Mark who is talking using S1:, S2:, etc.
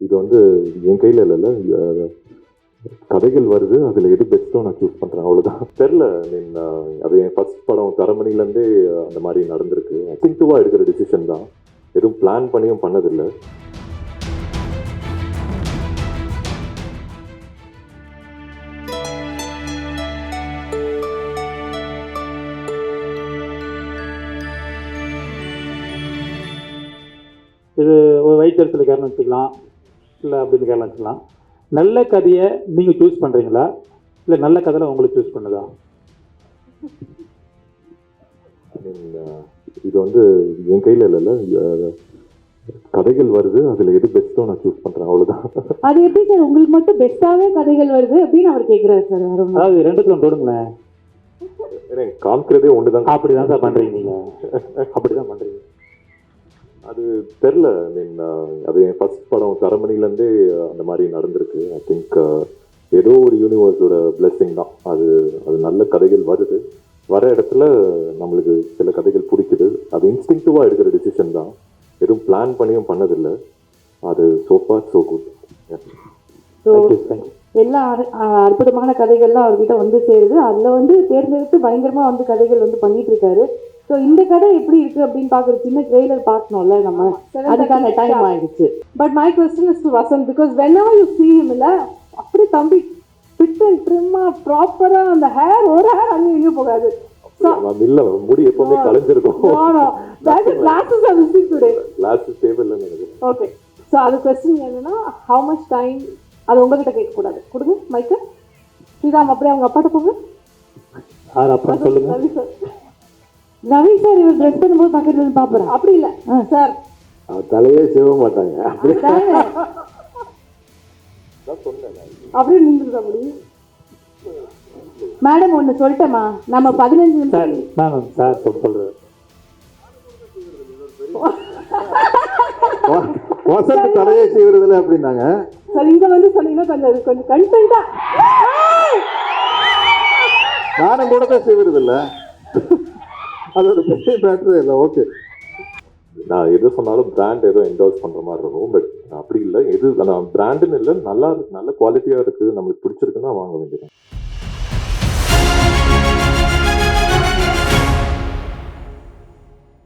S1: இது வந்து என் கையில் இல்லைல்ல, கதைகள் வருது, அதில் எது பெஸ்ட்டோ நான் சூஸ் பண்ணுறேன், அவ்வளோதான். தெரில, மீன் அது என் ஃபர்ஸ்ட் படம் தரமணிலேருந்தே அந்த மாதிரி நடந்திருக்கு. இன்ஸ்டிங்க்டிவாக எடுக்கிற டிசிஷன் தான், எதுவும் பிளான் பண்ணியும் பண்ணதில்லை.
S2: இது ஒரு வயிற்றுல காரணம் வச்சுக்கலாம், இல்லை அப்படின்னு காரணம் வச்சுக்கலாம். நல்ல கதையை நீங்கள் சூஸ் பண்ணுறீங்களா, இல்லை நல்ல கதையில் உங்களுக்கு சூஸ் பண்ணுதா?
S1: இது வந்து என் கையில் இல்லைல்ல, கதைகள் வருது, அதில் எது பெஸ்ட்டோ நான் சூஸ் பண்ணுறேன், அவ்வளோதான்.
S3: அது எப்படி சார் உங்களுக்கு மட்டும் பெஸ்ட்டாகவே கதைகள் வருது அப்படின்னு அவர் கேட்குறாரு சார்.
S2: அதாவது ரெண்டுத்துல தொடுங்களேன்.
S1: எனக்கு காமிக்கிறதே ஒன்று தான்.
S2: அப்படி தான் சார் பண்ணுறீங்க நீங்கள், அப்படி தான் பண்ணுறீங்க.
S1: அது தெரில, மீன் அது என் ஃபர்ஸ்ட் படம் தரமணிலேருந்தே அந்த மாதிரி நடந்திருக்கு. ஐ திங்க் ஏதோ ஒரு யூனிவர்ஸோட பிளெஸ்ஸிங் தான். அது நல்ல கதைகள் வருது, வர இடத்துல நம்மளுக்கு சில கதைகள் பிடிக்குது. அது இன்ஸ்டிங்க்டிவாக எடுக்கிற டிசிஷன் தான், எதுவும் பிளான் பண்ணியும் பண்ணதில்லை. அது ஸோ ஃபார் ஸோ குட்.
S3: எல்லா அற்புதமான கதைகள்லாம் அவர்கிட்ட வந்து சேருது. அதில் வந்து தேர்ந்தெடுத்து பயங்கரமாக வந்து கதைகள் வந்து பண்ணிட்டு இருக்காரு. ஸோ இந்த கதை எப்படி இருக்கு அப்படின்னு பார்க்குற சின்ன ட்ரெய்லர் பார்க்கணும்ல நம்ம, அதுக்கான டைம் ஆயிடுச்சு. But my question is to Vasanth, because whenever you see him இல்ல, அப்படி தம்பி ஃபிட் அண்ட் ட்ரிம்மா ப்ராப்பரா அந்த ஹேர் ஒரு ஹேர் அங்கே இங்கேயும் போகாது.
S1: இல்ல, முடி எப்பவுமே கலைஞ்சிருக்கும்.
S3: Classes are missing today.
S1: Classes தேவையில்லைன்னு நினைக்கிறேன்.
S3: ஓகே, ஸோ அது கொஸ்டின் என்னன்னா, ஹவு மச் டைம், அது உங்ககிட்ட கேட்கக்கூடாது. கொடுங்க மைக்க. ஸ்ரீராம் அப்படியே அவங்க அப்பாட்ட போங்க.
S2: யார் அப்புறம் சொல்லுங்க.
S3: ரவி சார் இவர் ட்ரெஸ் பண்ணும்போது பக்கத்துல இருந்து பாப்புறேன். அப்படி இல்லை சார்,
S1: தலையே செய்ய மாட்டாங்க,
S3: அப்படியே நின்றுதா முடியும். மேடம் ஒன்று சொல்லிட்டேம்மா, நம்ம 15 நிமிஷம்.
S2: மேம் சார் சொல்கிறேன்.
S1: வசந்த் தலையே செய்வதில்லை அப்படின்னாங்க
S3: சார். இங்கே வந்து சொன்னீங்கன்னா கொஞ்சம் கன்டென்ட்டா.
S1: நானும் கூட தான் செய்வதில்லை, அதோட பெரிய மேட்டர் இல்லை. ஓகே, நான் எது சொன்னாலும் பிராண்ட் ஏதோ என்டோர்ஸ் பண்ணுற மாதிரி இருக்கும். பட் அப்படி இல்லை, எது நான் பிராண்டுன்னு இல்லை, நல்ல குவாலிட்டியாக இருக்குது, நம்மளுக்கு பிடிச்சிருக்குன்னா வாங்க வேண்டியது.